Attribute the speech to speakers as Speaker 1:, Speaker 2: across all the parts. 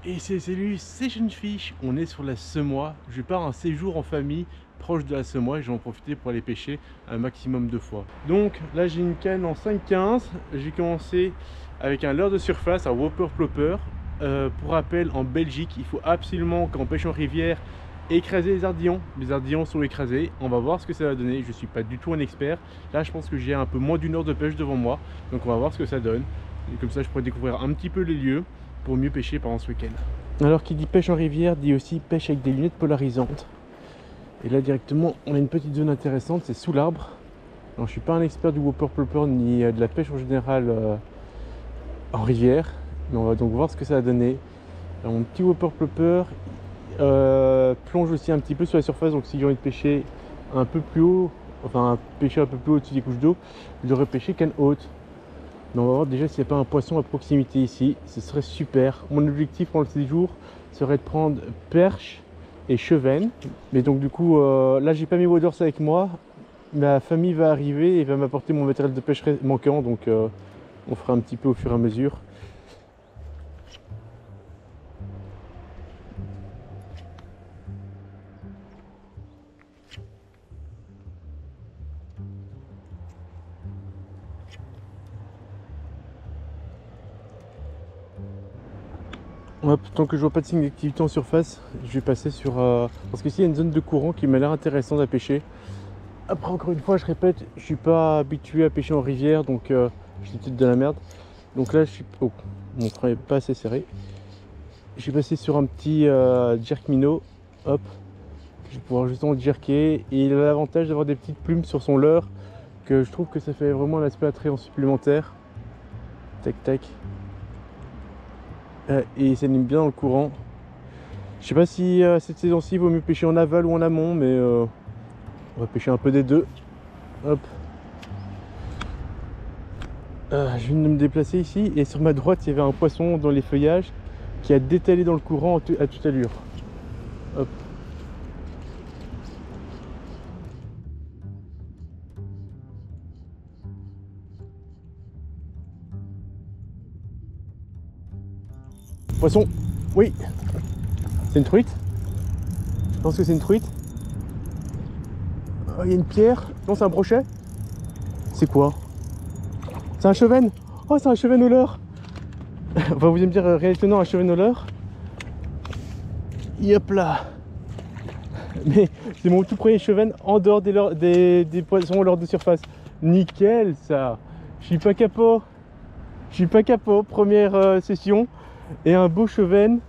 Speaker 1: Et salut, c'est Fish. On est sur la Semois. Je pars un séjour en famille proche de la Semois et je vais en profiter pour aller pêcher un maximum de fois. Donc là j'ai une canne en 5,15. J'ai commencé avec un leurre de surface, un Whopper Plopper. Pour rappel, en Belgique, il faut absolument, quand on pêche en rivière, écraser les ardillons. Les ardillons sont écrasés. On va voir ce que ça va donner. Je ne suis pas du tout un expert. Là je pense que j'ai un peu moins d'une heure de pêche devant moi. Donc on va voir ce que ça donne. Et comme ça je pourrais découvrir un petit peu les lieux pour mieux pêcher pendant ce week-end. Alors qui dit pêche en rivière dit aussi pêche avec des lunettes polarisantes. Et là directement on a une petite zone intéressante, c'est sous l'arbre. Alors je suis pas un expert du Whopper Plopper ni de la pêche en général en rivière, mais on va donc voir ce que ça va donner. Alors mon petit Whopper Plopper plonge aussi un petit peu sur la surface, donc si j'ai envie de pêcher un peu plus haut, enfin pêcher un peu plus haut au-dessus des couches d'eau, je devrais pêcher canne haute. Mais on va voir déjà s'il n'y a pas un poisson à proximité ici, ce serait super. Mon objectif pour le séjour serait de prendre perche et chevenne. Mais donc du coup, là j'ai pas mis waders avec moi. Ma famille va arriver et va m'apporter mon matériel de pêche manquant, donc on fera un petit peu au fur et à mesure. Hop, tant que je vois pas de signe d'activité en surface, je vais passer sur... parce qu'ici il y a une zone de courant qui m'a l'air intéressante à pêcher. Après encore une fois, je répète, je suis pas habitué à pêcher en rivière, donc j'ai peut-être de la merde. Donc là je suis... Oh, mon frein est pas assez serré. Je suis passé sur un petit jerk minnow. Hop, je vais pouvoir justement jerker. Et il a l'avantage d'avoir des petites plumes sur son leurre, que je trouve que ça fait vraiment un aspect attrayant supplémentaire. Tac tac. Et il s'anime bien dans le courant. Je sais pas si cette saison-ci il vaut mieux pêcher en aval ou en amont, mais on va pêcher un peu des deux. Hop. Je viens de me déplacer ici et sur ma droite il y avait un poisson dans les feuillages qui a détalé dans le courant à toute allure. Hop. Poisson, oui, c'est une truite. Je pense que c'est une truite. Il y a une pierre. Non, c'est un brochet. C'est quoi? C'est un chevenne. Oh, c'est un chevenne au leurre. Enfin, vous allez me dire, réalité, non, un chevenne au leurre. Hop là. Mais c'est mon tout premier chevenne en dehors des poissons au leurre de surface. Nickel, ça. Je suis pas capot. Je suis pas capot. Première session. Et un beau chevenne.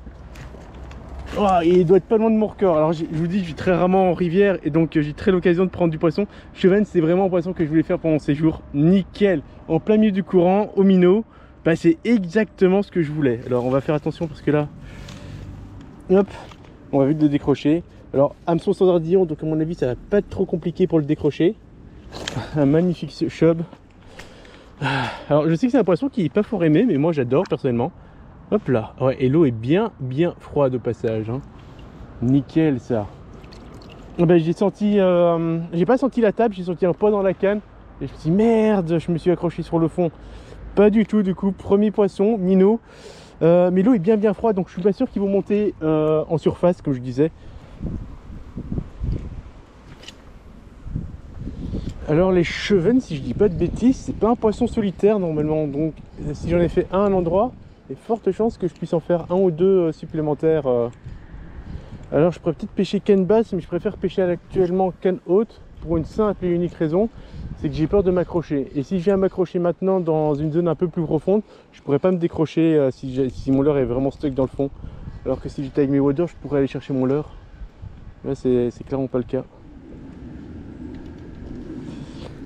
Speaker 1: Oh, il doit être pas loin de mon record. Alors je vous dis, je vis très rarement en rivière et donc j'ai très l'occasion de prendre du poisson. Chevenne, c'est vraiment un poisson que je voulais faire pendant ces jours. Nickel, en plein milieu du courant, au minot. Bah, c'est exactement ce que je voulais. Alors on va faire attention parce que là, hop, on va vite le décrocher. Alors hameçon sans ardillon, donc à mon avis ça va pas être trop compliqué pour le décrocher. Un magnifique chub. Alors je sais que c'est un poisson qui est pas fort aimé, mais moi j'adore personnellement. Hop là, ouais, et l'eau est bien froide au passage, hein. Nickel ça. Ben, j'ai senti, j'ai pas senti la table, j'ai senti un poids dans la canne. Et je me suis dit merde, je me suis accroché sur le fond. Pas du tout, du coup, premier poisson, minot. Mais l'eau est bien froide, donc je suis pas sûr qu'ils vont monter en surface, comme je disais. Alors les chevennes, si je dis pas de bêtises, c'est pas un poisson solitaire normalement. Donc si j'en ai fait un à un endroit, il y a de fortes chances que je puisse en faire un ou deux supplémentaires. Alors je pourrais peut-être pêcher canne basse, mais je préfère pêcher actuellement canne haute pour une simple et unique raison, c'est que j'ai peur de m'accrocher. Et si je viens m'accrocher maintenant dans une zone un peu plus profonde, je pourrais pas me décrocher si mon leurre est vraiment stuck dans le fond. Alors que si j'étais avec mes waders, je pourrais aller chercher mon leurre. Là c'est clairement pas le cas.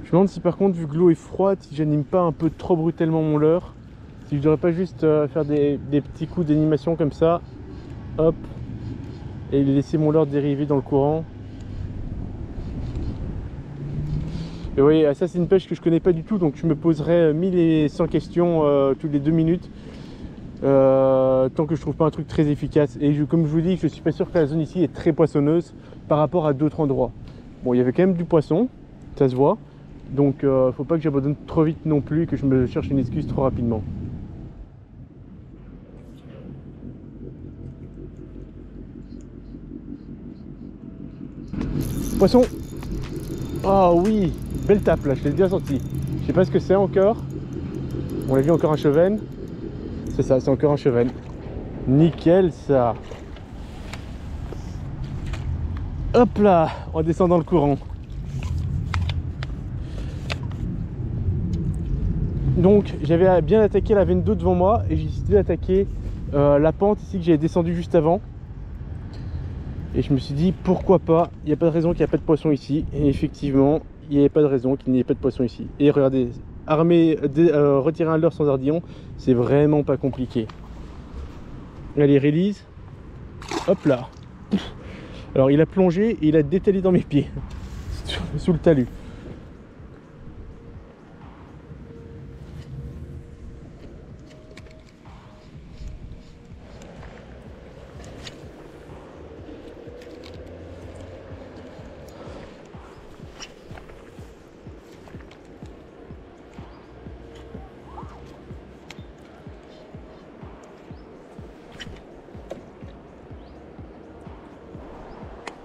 Speaker 1: Je me demande si par contre, vu que l'eau est froide, si j'anime pas un peu trop brutalement mon leurre, si je devrais pas juste faire des petits coups d'animation comme ça, hop, et laisser mon leurre dériver dans le courant. Et oui, ça c'est une pêche que je connais pas du tout, donc je me poserai 1100 questions toutes les 2 minutes tant que je trouve pas un truc très efficace. Et comme je vous dis, je suis pas sûr que la zone ici est très poissonneuse par rapport à d'autres endroits. Bon, il y avait quand même du poisson, ça se voit, donc faut pas que j'abandonne trop vite non plus et que je me cherche une excuse trop rapidement. Poisson. Oh oui, belle tape là, je l'ai bien senti. Je sais pas ce que c'est encore. On a vu encore un chevenne. C'est ça, c'est encore un chevenne. Nickel ça. Hop là, on descend dans le courant. Donc j'avais bien attaqué la veine d'eau devant moi et j'ai décidé d'attaquer la pente ici que j'avais descendu juste avant. Et je me suis dit pourquoi pas, il n'y a pas de raison qu'il n'y ait pas de poisson ici. Et effectivement, il n'y avait pas de raison qu'il n'y ait pas de poisson ici. Et regardez, retirer un leurre sans ardillon, c'est vraiment pas compliqué. Allez, release. Hop là. Alors il a plongé et il a détalé dans mes pieds. Sous le talus.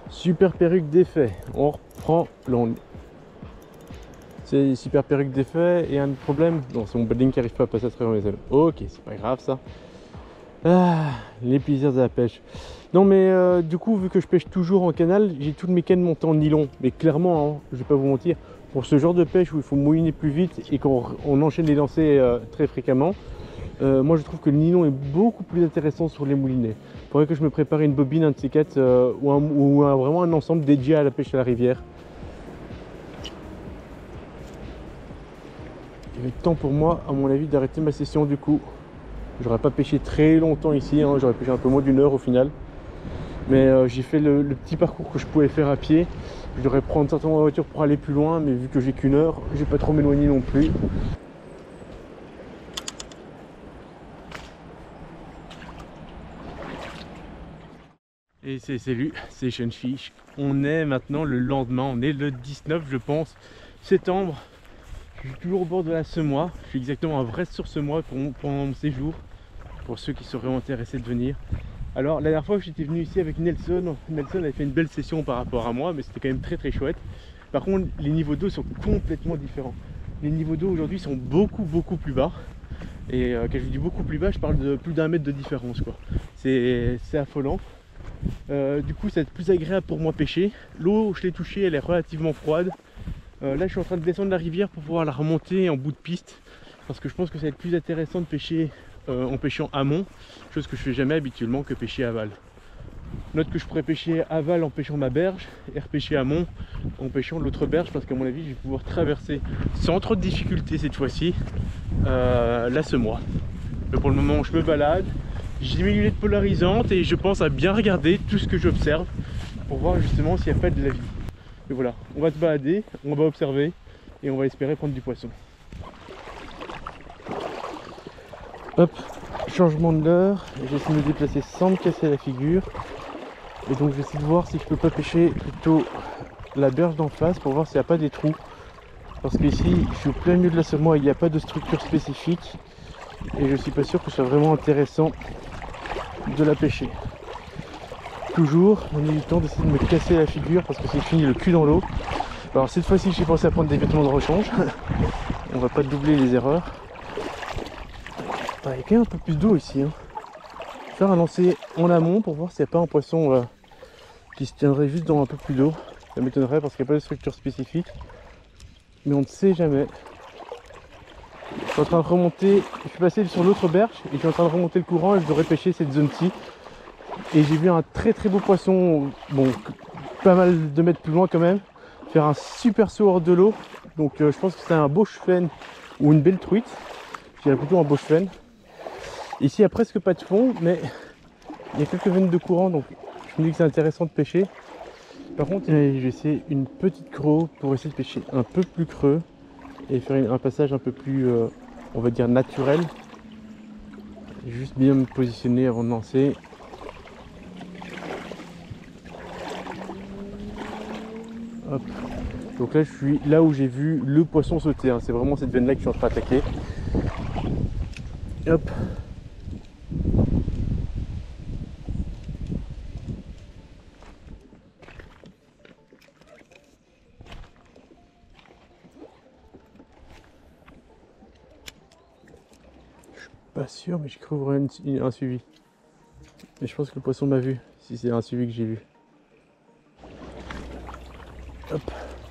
Speaker 1: Super perruque d'effet, on reprend l'onde. C'est super perruque d'effet et un problème. Non, c'est mon building qui arrive pas à passer à travers mes ailes. Ok, c'est pas grave ça. Ah, les plaisirs de la pêche. Non mais du coup, vu que je pêche toujours en canal, j'ai toutes mes cannes montées en nylon. Mais clairement, hein, je vais pas vous mentir, pour ce genre de pêche où il faut mouiner plus vite et qu'on enchaîne les lancers très fréquemment, moi je trouve que le nylon est beaucoup plus intéressant sur les moulinets. Il faudrait que je me prépare une bobine, un de ces quatre, ou vraiment un ensemble dédié à la pêche à la rivière. Il est temps pour moi, à mon avis, d'arrêter ma session du coup. J'aurais pas pêché très longtemps ici, hein, j'aurais pêché un peu moins d'une heure au final. Mais j'ai fait le petit parcours que je pouvais faire à pied. Je devrais prendre certainement la voiture pour aller plus loin, mais vu que j'ai qu'une heure, je vais pas trop m'éloigner non plus. Et c'est salut, c'est Sunfish. On est maintenant le lendemain, on est le 19 je pense, septembre. Je suis toujours au bord de la Semois. Je suis exactement à Vresse-sur-Semois pendant mon séjour, pour ceux qui seraient intéressés de venir. Alors la dernière fois que j'étais venu ici avec Nelson avait fait une belle session par rapport à moi, mais c'était quand même très chouette. Par contre les niveaux d'eau sont complètement différents. Les niveaux d'eau aujourd'hui sont beaucoup plus bas. Et quand je dis beaucoup plus bas, je parle de plus d'1 mètre de différence quoi. C'est affolant. Du coup ça va être plus agréable pour moi pêcher. L'eau, je l'ai touchée, elle est relativement froide. Là je suis en train de descendre la rivière pour pouvoir la remonter en bout de piste, parce que je pense que ça va être plus intéressant de pêcher en pêchant amont, chose que je fais jamais habituellement, que pêcher aval. Note que je pourrais pêcher aval en pêchant ma berge et repêcher amont en pêchant l'autre berge, parce qu'à mon avis je vais pouvoir traverser sans trop de difficulté cette fois-ci la Semois. Mais pour le moment je me balade, j'ai mes lunettes polarisantes et je pense à bien regarder tout ce que j'observe pour voir justement s'il n'y a pas de la vie. Et voilà, on va se balader, on va observer et on va espérer prendre du poisson. Hop, changement de leurre, j'essaie de me déplacer sans me casser la figure. Et donc j'essaie de voir si je peux pas pêcher plutôt la berge d'en face pour voir s'il n'y a pas des trous. Parce qu'ici, je suis au plein milieu de la Semois, il n'y a pas de structure spécifique. Et je suis pas sûr que ce soit vraiment intéressant de la pêcher. Toujours, on a eu le temps d'essayer de me casser la figure parce que c'est fini le cul dans l'eau. Alors cette fois-ci j'ai pensé à prendre des vêtements de rechange. On va pas doubler les erreurs. Il y a quand même un peu plus d'eau ici. Hein. Je vais faire un lancer en amont pour voir s'il n'y a pas un poisson qui se tiendrait juste dans un peu plus d'eau. Ça m'étonnerait parce qu'il n'y a pas de structure spécifique. Mais on ne sait jamais. Je suis en train de remonter, je suis passé sur l'autre berge et je suis en train de remonter le courant et je devrais pêcher cette zone-ci. Et j'ai vu un très beau poisson, bon, pas mal de mètres plus loin quand même, faire un super saut hors de l'eau. Donc je pense que c'est un beau chevenne ou une belle truite. Je dirais plutôt un beau chevenne. Ici il n'y a presque pas de fond, mais il y a quelques veines de courant, donc je me dis que c'est intéressant de pêcher. Par contre, je vais essayer une petite croc pour essayer de pêcher un peu plus creux et faire un passage un peu plus, on va dire, naturel. Juste bien me positionner avant de lancer. Hop. Donc là je suis là où j'ai vu le poisson sauter, hein. C'est vraiment cette veine là que je suis en train d'attaquer. Hop. Pas sûr, mais j'ai cru voir un suivi. Mais je pense que le poisson m'a vu, si c'est un suivi que j'ai vu. Hop,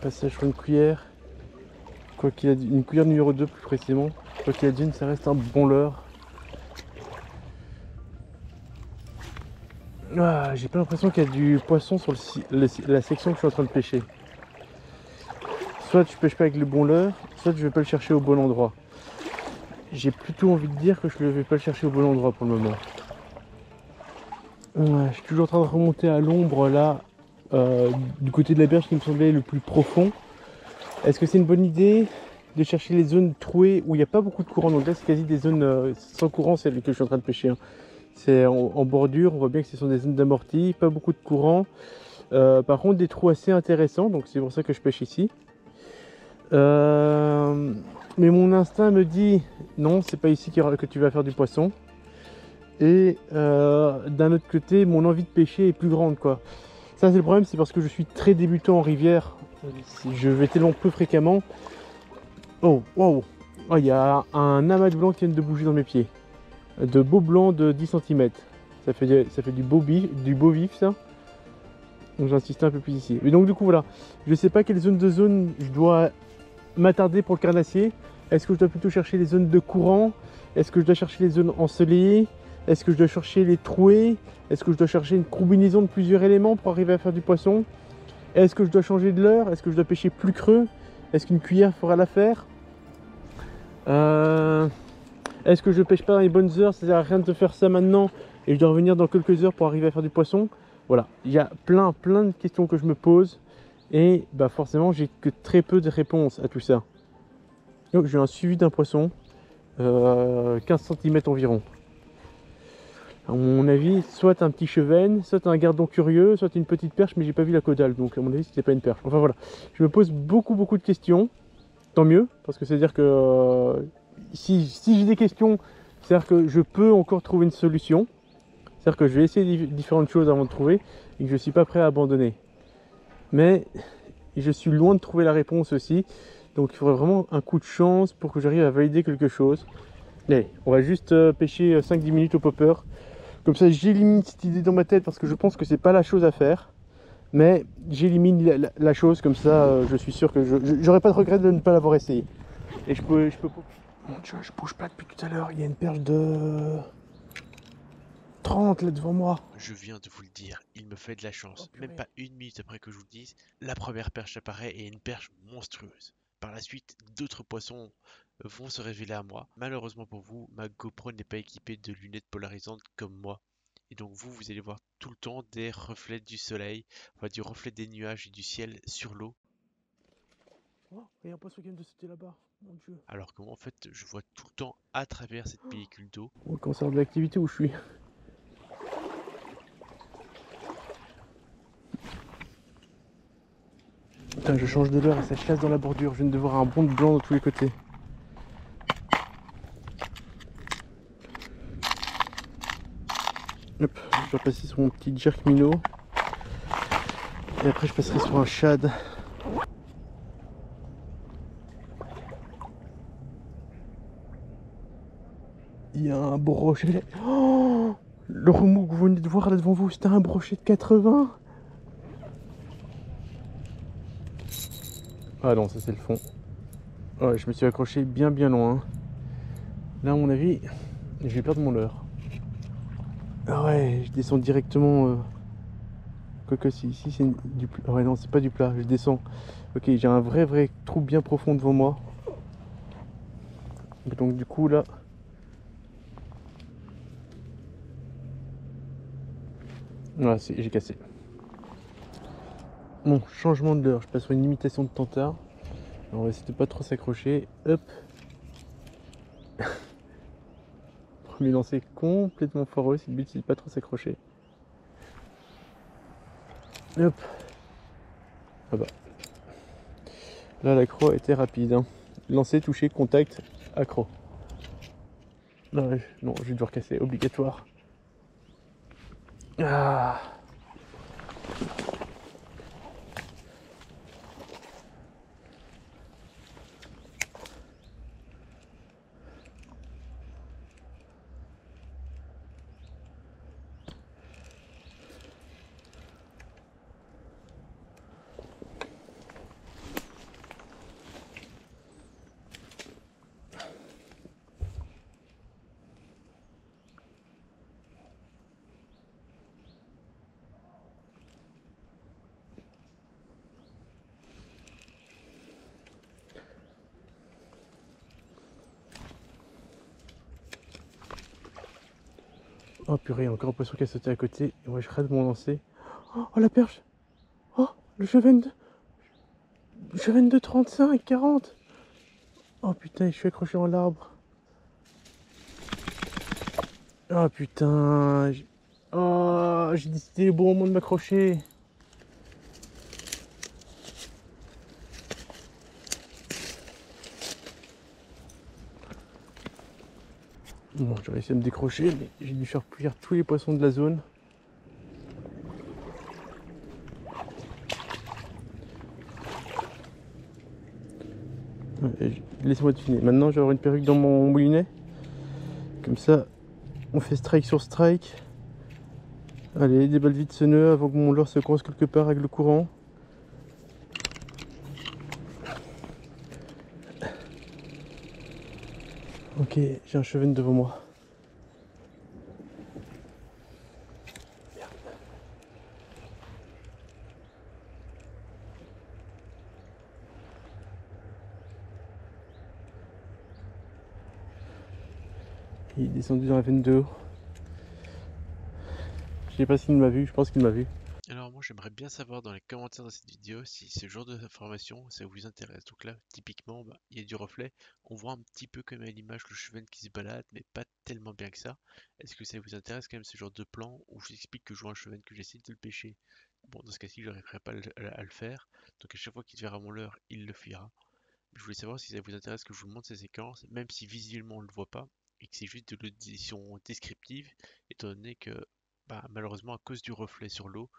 Speaker 1: passage sur une cuillère. Quoi qu'il a une cuillère numéro 2 plus précisément. Quoi qu'il advienne, ça reste un bon leurre. Ah, j'ai pas l'impression qu'il y a du poisson sur la section que je suis en train de pêcher. Soit je pêche pas avec le bon leurre, soit je vais pas le chercher au bon endroit. J'ai plutôt envie de dire que je ne vais pas le chercher au bon endroit pour le moment. Ouais, je suis toujours en train de remonter à l'ombre là, du côté de la berge qui me semblait le plus profond. Est-ce que c'est une bonne idée de chercher les zones trouées où il n'y a pas beaucoup de courant? Donc là c'est quasi des zones sans courant, celles que je suis en train de pêcher, hein. C'est en bordure, on voit bien que ce sont des zones d'amorti, pas beaucoup de courant. Par contre des trous assez intéressants, donc c'est pour ça que je pêche ici. Mais mon instinct me dit non, c'est pas ici que tu vas faire du poisson. Et d'un autre côté, mon envie de pêcher est plus grande, quoi. Ça c'est le problème, c'est parce que je suis très débutant en rivière. Je vais tellement peu fréquemment. Oh, wow. Oh, il y a un amas de blanc qui vient de bouger dans mes pieds. De beaux blancs de 10 cm. Ça fait du beau vif ça. Donc j'ai insisté un peu plus ici. Mais donc du coup voilà, je sais pas quelle zone je dois m'attarder pour le carnassier. Est-ce que je dois plutôt chercher les zones de courant? Est-ce que je dois chercher les zones ensoleillées? Est-ce que je dois chercher les trouées? Est-ce que je dois chercher une combinaison de plusieurs éléments pour arriver à faire du poisson? Est-ce que je dois changer de leurre? Est-ce que je dois pêcher plus creux? Est-ce qu'une cuillère fera l'affaire? Est-ce que je pêche pas dans les bonnes heures? Ça sert à rien de faire ça maintenant et je dois revenir dans quelques heures pour arriver à faire du poisson? Voilà, il y a plein de questions que je me pose et bah forcément j'ai que très peu de réponses à tout ça. Donc j'ai un suivi d'un poisson, 15 cm environ. À mon avis, soit un petit chevenne, soit un gardon curieux, soit une petite perche, mais j'ai pas vu la caudale, donc à mon avis c'était pas une perche. Enfin voilà, je me pose beaucoup de questions, tant mieux, parce que c'est à dire que si j'ai des questions, c'est à dire que je peux encore trouver une solution, c'est à dire que je vais essayer différentes choses avant de trouver, et que je suis pas prêt à abandonner. Mais je suis loin de trouver la réponse aussi, donc il faudrait vraiment un coup de chance pour que j'arrive à valider quelque chose. Allez, on va juste pêcher 5-10 minutes au popper. Comme ça, j'élimine cette idée dans ma tête parce que je pense que c'est pas la chose à faire. Mais j'élimine la chose, comme ça, je suis sûr que j'aurai pas de regret de ne pas l'avoir essayé. Et je peux pas. Mon Dieu, je bouge pas depuis tout à l'heure. Il y a une perche de 30 là devant moi.
Speaker 2: Je viens de vous le dire, il me fait de la chance.
Speaker 1: Oh,
Speaker 2: Même pas une minute après que je vous le dise, la première perche apparaît et une perche monstrueuse. Par la suite, d'autres poissons vont se révéler à moi. Malheureusement pour vous, ma GoPro n'est pas équipée de lunettes polarisantes comme moi. Et donc vous allez voir tout le temps des reflets du soleil, enfin du reflet des nuages et du ciel sur l'eau.
Speaker 1: Oh, il y a un poisson qui vient de sauter là-bas. Mon Dieu.
Speaker 2: Alors que moi en fait, je vois tout le temps à travers cette pellicule d'eau.
Speaker 1: On commence à avoir de l'activité où je suis. Putain, je change de leurre et ça chasse dans la bordure. Je viens de voir un bond de blanc de tous les côtés. Hop, je vais passer sur mon petit jerk minnow. Et après je passerai sur un shad. Il y a un brochet. Oh, le remous que vous venez de voir là devant vous, c'était un brochet de 80. Ah non, ça c'est le fond. Ouais, je me suis accroché bien loin. Là à mon avis, je vais perdre mon leurre. Ah ouais, je descends directement. Quoique si, ici c'est du plat. Ouais non, c'est pas du plat, je descends. Ok, j'ai un vrai trou bien profond devant moi. Donc du coup là... Voilà, j'ai cassé. Bon, changement de leurre, je passe sur une imitation de tentard. On va essayer de pas trop s'accrocher. Hop. Premier lancer complètement foireux, si le but c'est de pas trop s'accrocher. Hop. Ah bah. Là l'accro était rapide. Hein. Lancer, toucher, contact, accro. Non, je vais devoir casser, obligatoire. Ah. Oh purée, encore un poisson qui a sauté à côté. Et ouais, je rate mon lancer. Oh, la perche. Oh, le cheven de 35, 40. Oh putain, je suis accroché dans l'arbre. Oh putain. Oh, j'ai dit c'était le bon moment de m'accrocher. Bon, j'ai réussi à me décrocher, mais j'ai dû faire cuire tous les poissons de la zone. Laisse-moi deviner. Maintenant, je vais avoir une perruque dans mon moulinet. Comme ça, on fait strike sur strike. Allez, des balles vite ce nœud avant que mon leurre se croise quelque part avec le courant. Ok, j'ai un cheven devant moi. Merde. Il est descendu dans la veine de haut. Je sais pas s'il m'a vu, je pense qu'il m'a vu.
Speaker 2: Alors moi j'aimerais bien savoir dans les commentaires de cette vidéo si ce genre d'information ça vous intéresse. Donc là typiquement il y a du reflet, on voit un petit peu comme à l'image le cheven qui se balade mais pas tellement bien que ça. Est-ce que ça vous intéresse quand même ce genre de plan où je vous explique que je vois un cheven que j'essaie de le pêcher? Bon dans ce cas-ci je n'arriverai pas à le faire, donc à chaque fois qu'il verra mon leurre il le fuira. Je voulais savoir si ça vous intéresse que je vous montre ces séquences, même si visuellement on ne le voit pas, et que c'est juste de l'audition descriptive, étant donné que malheureusement à cause du reflet sur l'eau,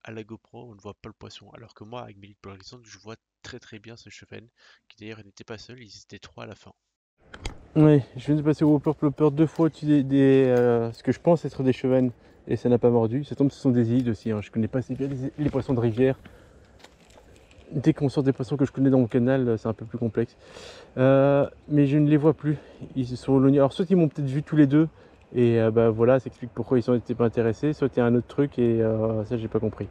Speaker 2: à la GoPro, on ne voit pas le poisson. Alors que moi, avec mes litres polarisants, je vois très très bien ce cheven, qui d'ailleurs n'était pas seul, ils étaient trois à la fin.
Speaker 1: Ouais, je viens de passer au Whopper Plopper 2 fois au-dessus ce que je pense être des chevens et ça n'a pas mordu. Ça tombe, ce sont des ides aussi. Hein. Je connais pas assez bien les poissons de rivière. Dès qu'on sort des poissons que je connais dans mon canal, c'est un peu plus complexe. Mais je ne les vois plus. Ils se sont éloignés. Alors, soit ils m'ont peut-être vu tous les deux et voilà, ça explique pourquoi ils n'étaient pas intéressés. Soit il y a un autre truc et ça, j'ai pas compris.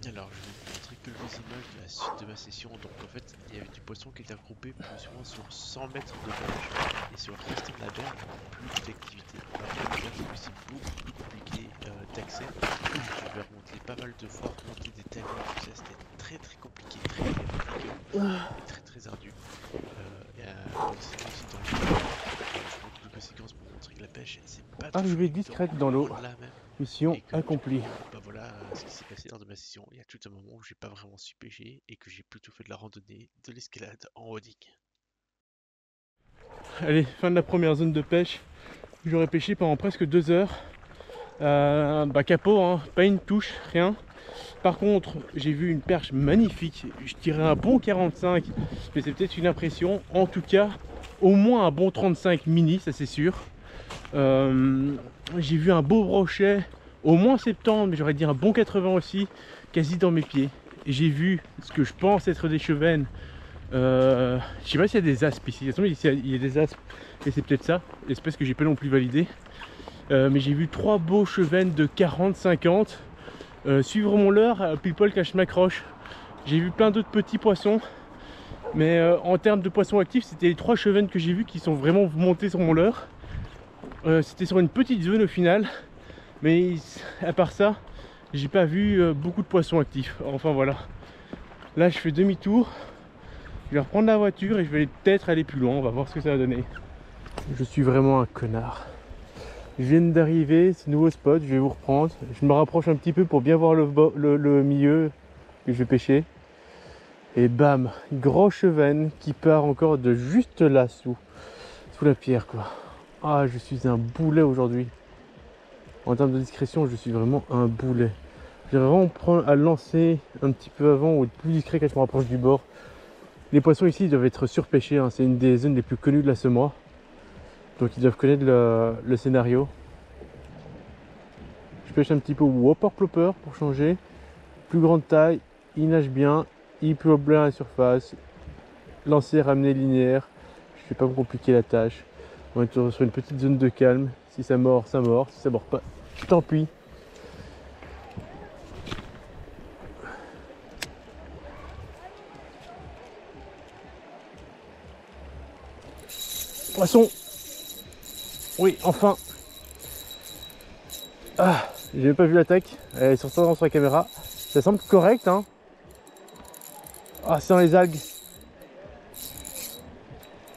Speaker 2: Alors, je vais vous montrer quelques images de la suite de ma session. Donc, en fait, il y avait du poisson qui était regroupé plus ou moins sur 100 mètres de berge. Et sur le reste de la berge, il n'y avait plus d'activité. Alors, la berge, c'est beaucoup plus compliqué d'accès. Je vais remonter pas mal de fois, remonter des talus, tout ça, c'était très très compliqué, très fatigant et très très ardu. Aussi dans le je vous montre quelques séquences pour montrer que la pêche, c'est pas toujours
Speaker 1: Arrivée
Speaker 2: évident,
Speaker 1: discrète dans l'eau.
Speaker 2: là même.
Speaker 1: Mission
Speaker 2: Et que
Speaker 1: accomplie.
Speaker 2: du coup, voilà ce qui s'est passé lors de ma session. Il y a tout un moment où j'ai pas vraiment su pêcher et que j'ai plutôt fait de la randonnée, de l'escalade en haut-digue.
Speaker 1: Allez, fin de la première zone de pêche. J'aurais pêché pendant presque 2 heures. Capot, hein, pas une touche, rien. Par contre, j'ai vu une perche magnifique. Je tirais un bon 45, mais c'est peut-être une impression. En tout cas, au moins un bon 35 mini, ça c'est sûr. J'ai vu un beau brochet, au moins 70, mais j'aurais dit un bon 80 aussi, quasi dans mes pieds. Et j'ai vu ce que je pense être des chevennes. Je sais pas s'il y a des aspes ici. Il y a des aspes, et c'est peut-être ça, espèce que j'ai pas non plus validé. Mais j'ai vu 3 beaux chevennes de 40-50. Suivre mon leurre, pile poil quand je m'accroche. J'ai vu plein d'autres petits poissons. Mais en termes de poissons actifs, c'était les 3 chevennes que j'ai vus qui sont vraiment montés sur mon leurre. C'était sur une petite zone au final. Mais à part ça, j'ai pas vu beaucoup de poissons actifs. Enfin voilà. Là je fais demi-tour. Je vais reprendre la voiture et je vais peut-être aller plus loin. On va voir ce que ça va donner. Je suis vraiment un connard. Je viens d'arriver, ce nouveau spot, je vais vous reprendre. Je me rapproche un petit peu pour bien voir le milieu que je vais pêcher. Et bam, gros cheven qui part encore de juste là, sous la pierre quoi. Ah, je suis un boulet aujourd'hui. En termes de discrétion, je suis vraiment un boulet. Je vais vraiment prendre à lancer un petit peu avant ou être plus discret quand je me rapproche du bord. Les poissons ici ils doivent être surpêchés, hein. C'est une des zones les plus connues de la semois. Donc ils doivent connaître le scénario. Je pêche un petit peu Whopper Plopper pour changer. Plus grande taille, il nage bien, il peut bien à la surface. Lancer, ramener linéaire. Je ne vais pas me compliquer la tâche. On est sur une petite zone de calme. Si ça mord, ça mord. Si ça mord pas, tant pis. Poisson. Oui, enfin. Ah, j'ai même pas vu l'attaque, elle est sur la caméra. Ça semble correct, hein. Ah, c'est dans les algues.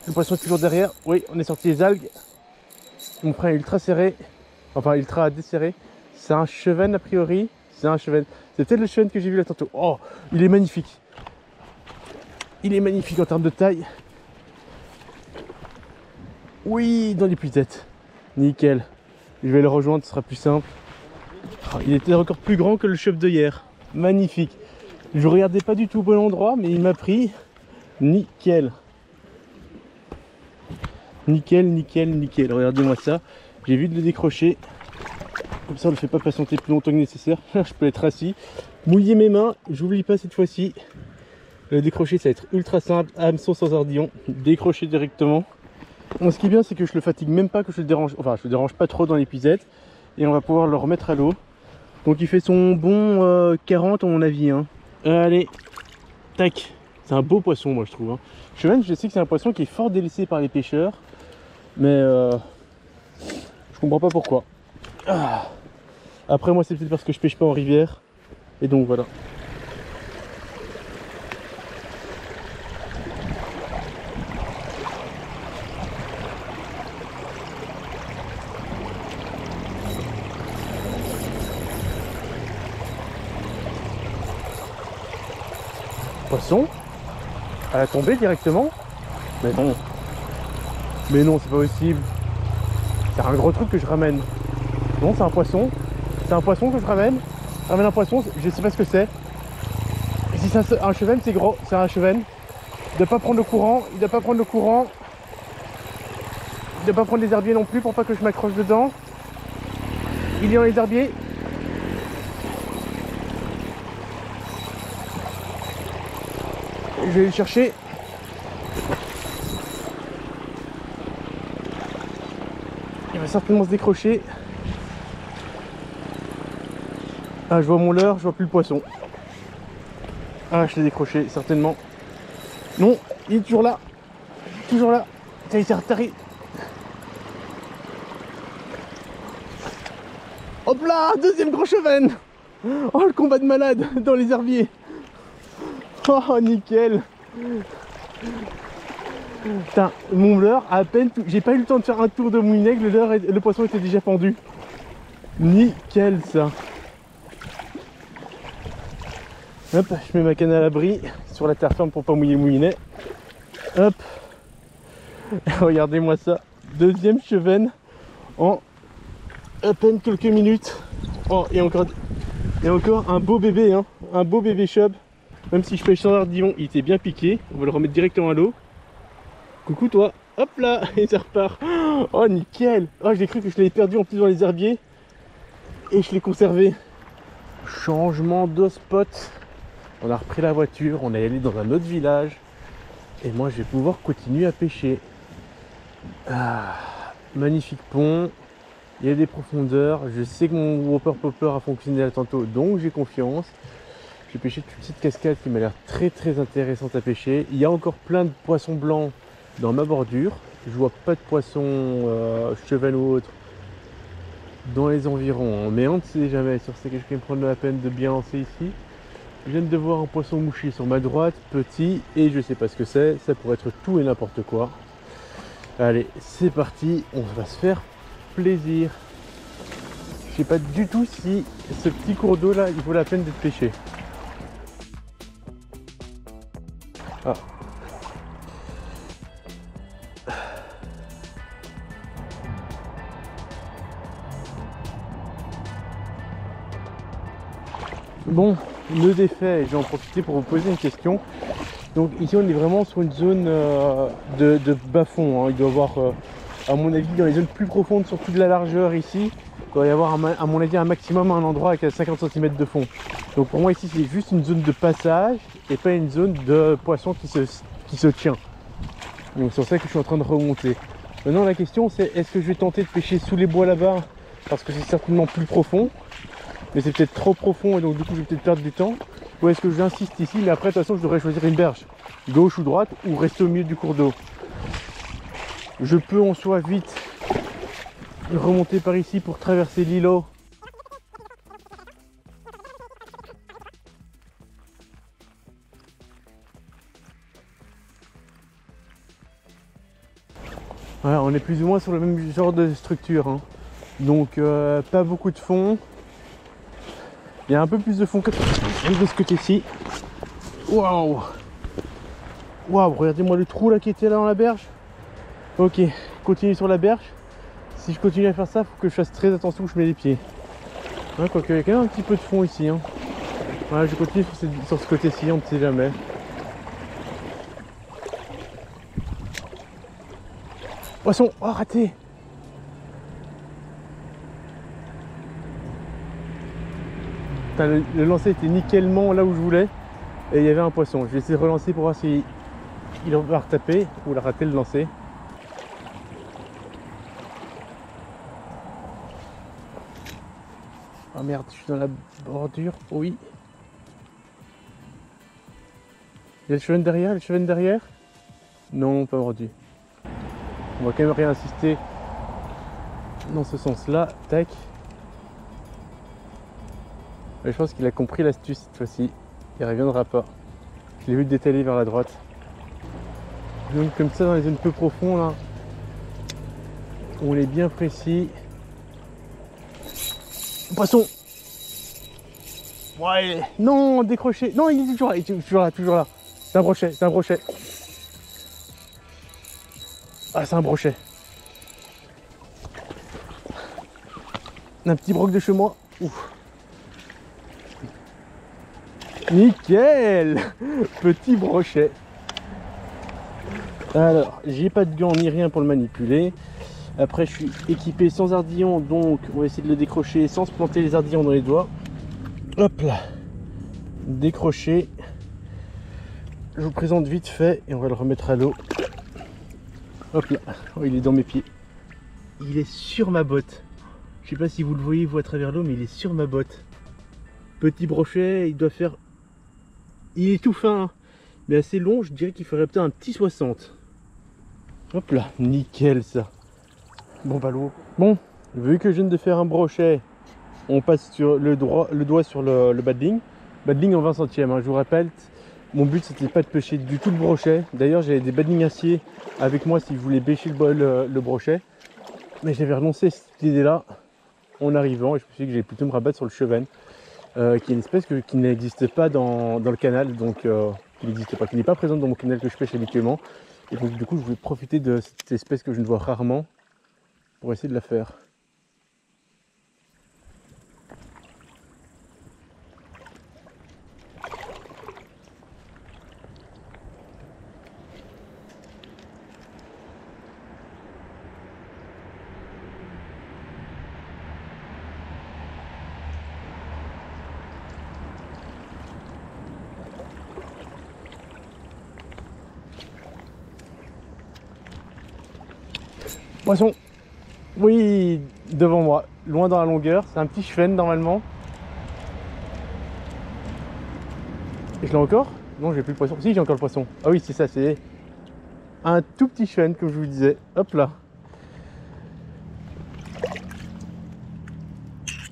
Speaker 1: Le poisson est toujours derrière. Oui, on est sorti des algues. Mon frein est ultra serré, enfin ultra desserré. C'est un chevenne a priori. C'est un chevenne. C'est peut-être le chevenne que j'ai vu là tantôt. Oh, il est magnifique. Il est magnifique en termes de taille. Oui, dans les puisettes. Nickel. Je vais le rejoindre, ce sera plus simple. Oh, il était encore plus grand que le chef de hier. Magnifique. Je regardais pas du tout au bon endroit, mais il m'a pris. Nickel. Nickel, nickel, nickel. Regardez-moi ça. J'ai vu de le décrocher. Comme ça, on ne le fait pas patienter plus longtemps que nécessaire. Je peux être assis. Mouiller mes mains. J'oublie pas cette fois-ci. Le décrocher, ça va être ultra simple. Hameçon sans ardillon. Décrocher directement. Bon, ce qui est bien, c'est que je le fatigue même pas, que je le dérange. Enfin, je le dérange pas trop dans l'épuisette. Et on va pouvoir le remettre à l'eau. Donc, il fait son bon 40 à mon avis. Hein. Allez. Tac. C'est un beau poisson, moi, je trouve. Hein. Chevenne, je sais que c'est un poisson qui est fort délaissé par les pêcheurs. Mais je comprends pas pourquoi. Ah. Après moi c'est peut-être parce que je pêche pas en rivière. Et donc voilà. Poisson à la tombée directement. Mais non. Mais non, c'est pas possible. C'est un gros truc que je ramène. Non, c'est un poisson. C'est un poisson que je ramène. Je ramène un poisson, je sais pas ce que c'est. Si c'est un chevenne, c'est gros. C'est un chevenne. Il doit pas prendre le courant. Il doit pas prendre le courant. Il doit pas prendre les herbiers non plus pour pas que je m'accroche dedans. Il est dans les herbiers. Je vais le chercher. Il va certainement se décrocher. Ah, je vois mon leurre, je vois plus le poisson. Ah, je l'ai décroché, certainement. Non, il est toujours là. Toujours là. Ça, il s'est retaré. Hop là, deuxième gros chevenne. Oh, le combat de malade dans les herbiers. Oh, nickel. Putain, mon leurre, à peine, j'ai pas eu le temps de faire un tour de moulinet, le poisson était déjà pendu. Nickel ça. Hop, je mets ma canne à l'abri sur la terre ferme pour pas mouiller le moulinet. Hop. Regardez-moi ça. Deuxième chevenne en à peine quelques minutes. Oh, et encore un beau bébé, hein. Un beau bébé chub. Même si je pêche sans ardillon, il était bien piqué. On va le remettre directement à l'eau. Coucou toi. Hop là, et ça repart. Oh nickel. Oh, j'ai cru que je l'avais perdu en plus dans les herbiers. Et je l'ai conservé. Changement de spot. On a repris la voiture, on est allé dans un autre village. Et moi je vais pouvoir continuer à pêcher. Ah, magnifique pont. Il y a des profondeurs. Je sais que mon Whopper Popper a fonctionné là tantôt, donc j'ai confiance. J'ai pêché toute cette cascade qui m'a l'air très intéressante à pêcher. Il y a encore plein de poissons blancs dans ma bordure. Je vois pas de poissons chevenne ou autre dans les environs. Mais on ne sait jamais. Sur ce, quelqu'un me prendre la peine de bien lancer ici. Je viens de voir un poisson mouché sur ma droite, petit, et je sais pas ce que c'est. Ça pourrait être tout et n'importe quoi. Allez, c'est parti. On va se faire plaisir. Je sais pas du tout si ce petit cours d'eau là, il vaut la peine d'être pêché. Ah. Bon, le défait, je vais en profiter pour vous poser une question. Donc ici on est vraiment sur une zone de bas-fond, hein. Il doit y avoir, à mon avis, dans les zones plus profondes, sur toute la largeur ici, il doit y avoir à mon avis un maximum un endroit avec 50 cm de fond. Donc pour moi ici c'est juste une zone de passage et pas une zone de poisson qui se tient. Donc c'est pour ça que je suis en train de remonter. Maintenant la question c'est, est-ce que je vais tenter de pêcher sous les bois là-bas parce que c'est certainement plus profond, mais c'est peut-être trop profond et donc du coup je vais peut-être perdre du temps, ou est-ce que j'insiste ici, mais après de toute façon je devrais choisir une berge, gauche ou droite, ou rester au milieu du cours d'eau. Je peux en soi vite remonter par ici pour traverser l'îlot Voilà, on est plus ou moins sur le même genre de structure, hein. Donc pas beaucoup de fond. Il y a un peu plus de fond que de ce côté-ci. Waouh! Waouh, regardez-moi le trou là qui était là dans la berge. Ok, continue sur la berge. Si je continue à faire ça, il faut que je fasse très attention où je mets les pieds. Hein, quoique, il y a quand même un petit peu de fond ici, hein. Voilà, je continue sur ce côté-ci, on ne sait jamais. Poisson! Oh, raté! Putain, le lancer était nickelement là où je voulais. Et il y avait un poisson. Je vais essayer de relancer pour voir si il va retaper ou il a raté le lancer. Oh merde, je suis dans la bordure. Oui. Il y a le cheven derrière, le cheven derrière. Non, pas mordu. On va quand même réinsister dans ce sens-là. Tac. Je pense qu'il a compris l'astuce cette fois-ci. Il ne reviendra pas. Je l'ai vu détailler vers la droite. Donc comme ça dans les zones peu profondes là, on est bien précis. Poisson! Ouais! Non, décroché! Non, il est toujours là, il est toujours là, toujours là. C'est un brochet, c'est un brochet. Ah, c'est un brochet. Un petit broc de chez moi. Ouf. Nickel! Petit brochet. Alors, j'ai pas de gants ni rien pour le manipuler. Après, je suis équipé sans ardillon, donc on va essayer de le décrocher sans se planter les ardillons dans les doigts. Hop là, décroché. Je vous présente vite fait et on va le remettre à l'eau. Hop là, oh, il est dans mes pieds. Il est sur ma botte. Je sais pas si vous le voyez vous à travers l'eau, mais il est sur ma botte. Petit brochet, il doit faire... Il est tout fin, hein, mais assez long, je dirais qu'il ferait peut-être un petit 60. Hop là, nickel ça. Bon bah l'eau. Bon, vu que je viens de faire un brochet, on passe sur le doigt sur le badling. Badling en 20 centièmes, hein, je vous rappelle. Mon but c'était pas de pêcher du tout le brochet. D'ailleurs j'avais des badlings acier avec moi si je voulais pêcher le brochet. Mais j'avais renoncé à cette idée là en arrivant et je me suis dit que j'allais plutôt me rabattre sur le cheven. Qui est une espèce qui n'existe pas dans le canal, donc qui n'existe pas, qui n'est pas présente dans mon canal que je pêche habituellement. Et donc du coup je voulais profiter de cette espèce que je ne vois rarement pour essayer de la faire. Poisson! Oui, devant moi, loin dans la longueur, c'est un petit cheven normalement. Et je l'ai encore? Non, j'ai plus le poisson. Si, j'ai encore le poisson. Ah oui, c'est ça, c'est un tout petit cheven comme je vous disais. Hop là.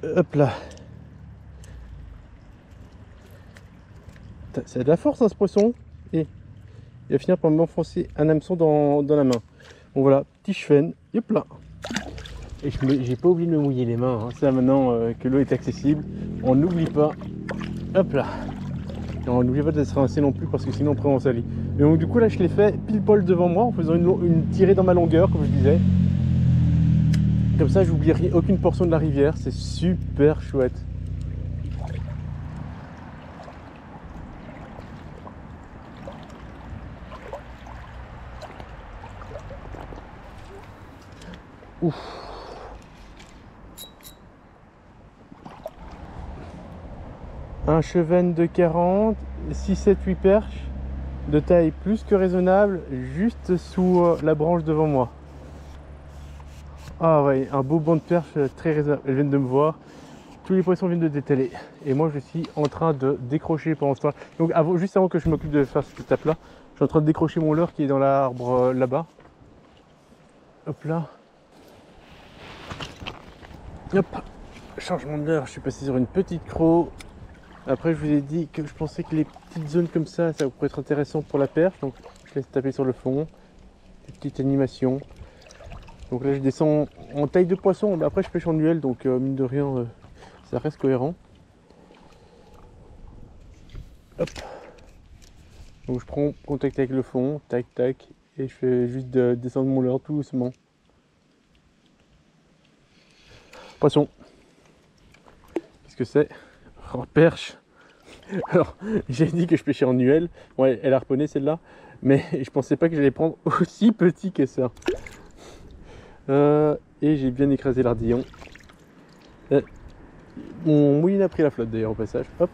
Speaker 1: Hop là. Ça a de la force hein, ce poisson. Et il va finir par m'enfoncer un hameçon dans la main. Bon voilà, petit cheven. Hop là. Et j'ai pas oublié de me mouiller les mains. Hein. Ça maintenant que l'eau est accessible. On n'oublie pas. Hop là. Et on n'oublie pas de se rincer non plus parce que sinon après on salit. Et donc du coup là je l'ai fait pile poil devant moi en faisant une tirée dans ma longueur comme je disais. Comme ça j'oublierai aucune portion de la rivière. C'est super chouette. Ouf. Un cheven de 40, 6, 7, 8 perches, de taille plus que raisonnable, juste sous la branche devant moi. Ah ouais, un beau banc de perches très raisonnable. Elles viennent de me voir. Tous les poissons viennent de détaler. Et moi je suis en train de décrocher pendant ce temps. Donc juste avant que je m'occupe de faire cette étape là, je suis en train de décrocher mon leurre qui est dans l'arbre là-bas. Hop là. Hop, changement de leurre, je suis passé sur une petite croc. Après je vous ai dit que je pensais que les petites zones comme ça pourrait être intéressant pour la perche. Donc je laisse taper sur le fond. Des petites animations. Donc là je descends en taille de poisson, mais après je pêche en duel, donc mine de rien ça reste cohérent. Hop. Donc je prends contact avec le fond, tac tac, et je fais juste descendre mon leurre tout doucement. Poisson. Qu'est-ce que c'est? Oh, perche. Alors j'ai dit que je pêchais en duel. Ouais, elle a harponné celle-là, mais je pensais pas que j'allais prendre aussi petit que ça. Et j'ai bien écrasé l'ardillon. Mon mouline a pris la flotte d'ailleurs au passage. Hop.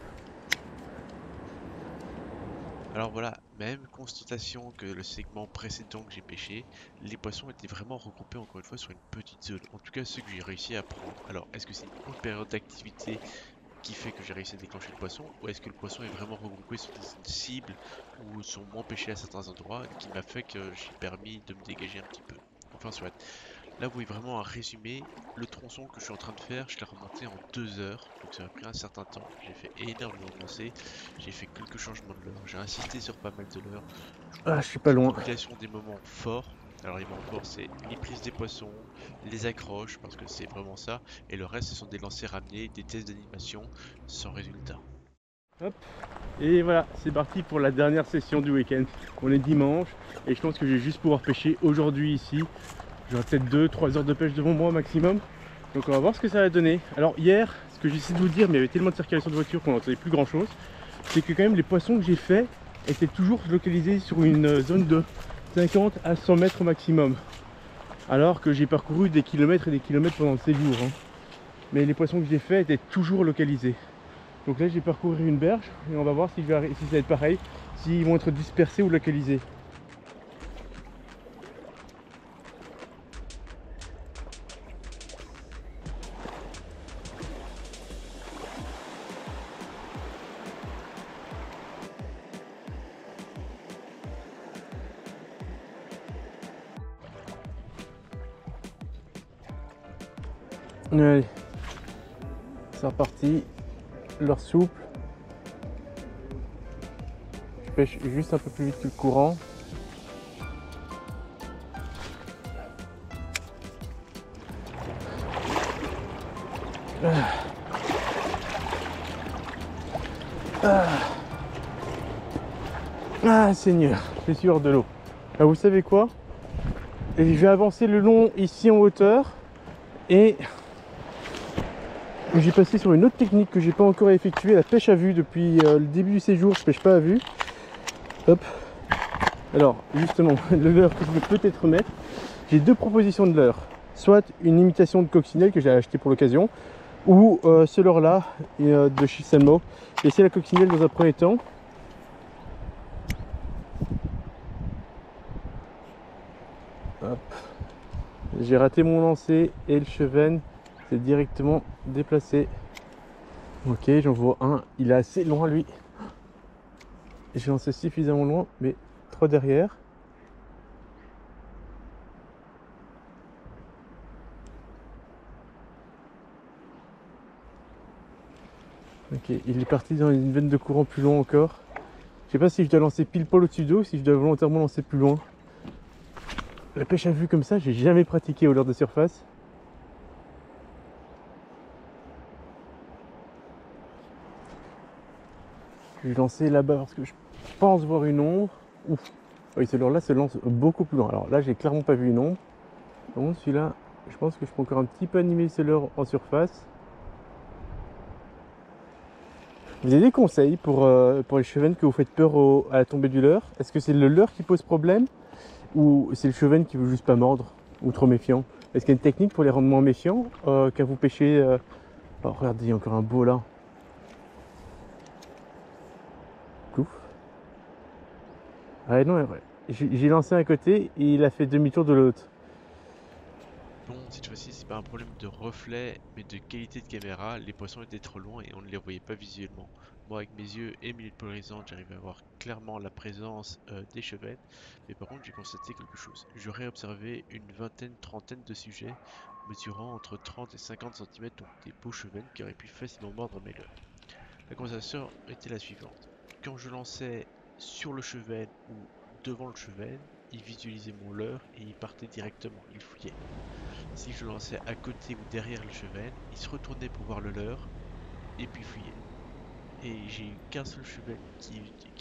Speaker 2: Alors voilà, même constatation que le segment précédent que j'ai pêché, les poissons étaient vraiment regroupés encore une fois sur une petite zone. En tout cas ceux que j'ai réussi à prendre. Alors est-ce que c'est une haute période d'activité qui fait que j'ai réussi à déclencher le poisson, ou est-ce que le poisson est vraiment regroupé sur des zones cibles ou sont moins pêchés à certains endroits, qui m'a fait que j'ai permis de me dégager un petit peu. Enfin soit. Là, vous voyez vraiment un résumé. Le tronçon que je suis en train de faire, je l'ai remonté en 2 heures. Donc ça m'a pris un certain temps. J'ai fait énormément de lancers. J'ai fait quelques changements de leurre. J'ai insisté sur pas mal de leurres. Je vous
Speaker 1: Ah, je
Speaker 2: montre
Speaker 1: suis
Speaker 2: une
Speaker 1: pas
Speaker 2: petite
Speaker 1: loin.
Speaker 2: compilation des moments forts. Alors les moments forts, c'est les prises des poissons, les accroches, parce que c'est vraiment ça. Et le reste, ce sont des lancers ramenés, des tests d'animation, sans résultat.
Speaker 1: Hop. Et voilà, c'est parti pour la dernière session du week-end. On est dimanche et je pense que je vais juste pouvoir pêcher aujourd'hui ici. J'aurai peut-être 2-3 heures de pêche devant moi maximum. Donc on va voir ce que ça va donner. Alors hier, ce que j'essaie de vous dire, mais il y avait tellement de circulation de voitures qu'on n'entendait plus grand chose, c'est que quand même les poissons que j'ai fait étaient toujours localisés sur une zone de 50 à 100 mètres maximum. Alors que j'ai parcouru des kilomètres et des kilomètres pendant le séjour. Mais les poissons que j'ai fait étaient toujours localisés. Donc là, je vais parcourir une berge et on va voir si ça va être pareil, s'ils vont être dispersés ou localisés. Allez, c'est reparti. Leur souple. Je pêche juste un peu plus vite que le courant. Ah Seigneur, je suis hors de l'eau. Ah, vous savez quoi? Et je vais avancer le long ici en hauteur et j'ai passé sur une autre technique que j'ai pas encore effectuée, la pêche à vue. Depuis le début du séjour, je pêche pas à vue. Hop. Alors justement, le leurre que je vais peut-être mettre, j'ai deux propositions de leurre. Soit une imitation de coccinelle que j'ai acheté pour l'occasion, ou ce leurre là de chez Selmo. J'ai essayé la coccinelle dans un premier temps. J'ai raté mon lancer et le cheven s'est directement déplacé. Ok, j'en vois un, il est assez loin lui. J'ai lancé suffisamment loin, mais trop derrière. Ok, il est parti dans une veine de courant plus loin encore. Je sais pas si je dois lancer pile poil au-dessus d'eau ou si je dois volontairement lancer plus loin. La pêche à vue comme ça, j'ai jamais pratiqué au leurre de surface. Je vais lancer là-bas parce que je pense voir une ombre. Ouf. Oui, ce leurre-là se lance beaucoup plus loin. Alors là, j'ai clairement pas vu une ombre. Bon, celui-là, je pense que je peux encore un petit peu animer ce leurre en surface. Vous avez des conseils pour les chevennes que vous faites peur à la tombée du leurre? Est-ce que c'est le leurre qui pose problème ou c'est le chevenne qui veut juste pas mordre ou trop méfiant? Est-ce qu'il y a une technique pour les rendre moins méfiants quand vous pêchez Oh, regardez, il y a encore un beau là. Plouf. Ah non, ouais. J'ai lancé un côté et il a fait demi-tour de l'autre.
Speaker 2: Bon, cette fois-ci, c'est pas un problème de reflet, mais de qualité de caméra. Les poissons étaient trop loin et on ne les voyait pas visuellement. Moi, avec mes yeux et mes lunettes polarisantes, j'arrivais à voir clairement la présence des chevennes. Mais par contre, j'ai constaté quelque chose. J'aurais observé une vingtaine, trentaine de sujets mesurant entre 30 et 50 cm, donc des beaux chevennes qui auraient pu facilement mordre mes leurres. La conversation était la suivante. Quand je lançais sur le cheven ou devant le cheven, il visualisait mon leurre et il partait directement, il fouillait. Si je le lançais à côté ou derrière le cheven, il se retournait pour voir le leurre et puis fouillait. Et j'ai eu qu'un seul cheven qui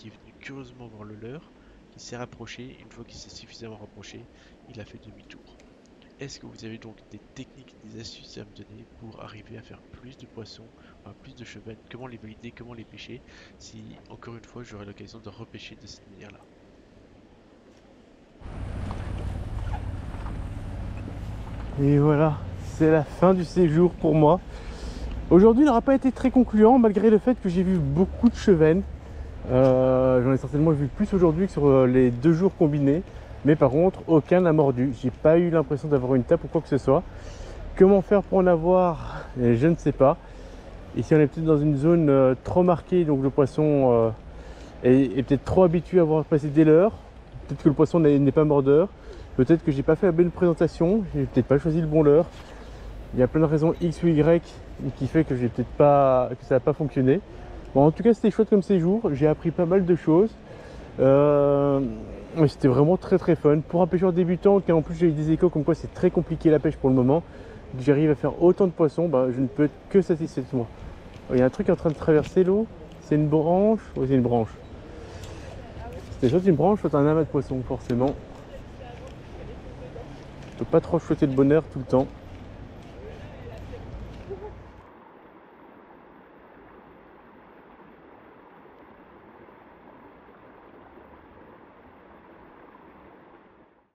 Speaker 2: est venu curieusement voir le leurre, qui s'est rapproché. Une fois qu'il s'est suffisamment rapproché, il a fait demi-tour. Est-ce que vous avez donc des techniques, des astuces à me donner pour arriver à faire plus de poissons, enfin plus de chevens? Comment les valider, comment les pêcher, si encore une fois j'aurai l'occasion de repêcher de cette manière-là?
Speaker 1: Et voilà, c'est la fin du séjour pour moi. Aujourd'hui n'aura pas été très concluant malgré le fait que j'ai vu beaucoup de chevennes. J'en ai certainement vu plus aujourd'hui que sur les 2 jours combinés. Mais par contre, aucun n'a mordu. J'ai pas eu l'impression d'avoir une tape ou quoi que ce soit. Comment faire pour en avoir? Je ne sais pas. Ici on est peut-être dans une zone trop marquée, donc le poisson est peut-être trop habitué à avoir passé des leurres. Peut-être que le poisson n'est pas mordeur. Peut-être que j'ai pas fait la bonne présentation. J'ai peut-être pas choisi le bon leurre. Il y a plein de raisons X ou Y qui fait que j'ai peut-être pas, que ça n'a pas fonctionné. Bon, en tout cas, c'était chouette comme séjour. J'ai appris pas mal de choses. Mais c'était vraiment très très fun. Pour un pêcheur débutant, qui en plus j'ai eu des échos comme quoi c'est très compliqué la pêche pour le moment, que j'arrive à faire autant de poissons, bah, je ne peux être que satisfait de moi. Il y a un truc en train de traverser l'eau. C'est une branche. Oui, c'est une branche. C'était soit une branche, soit un amas de poissons, forcément. Je peux pas trop chouetter le bonheur tout le temps.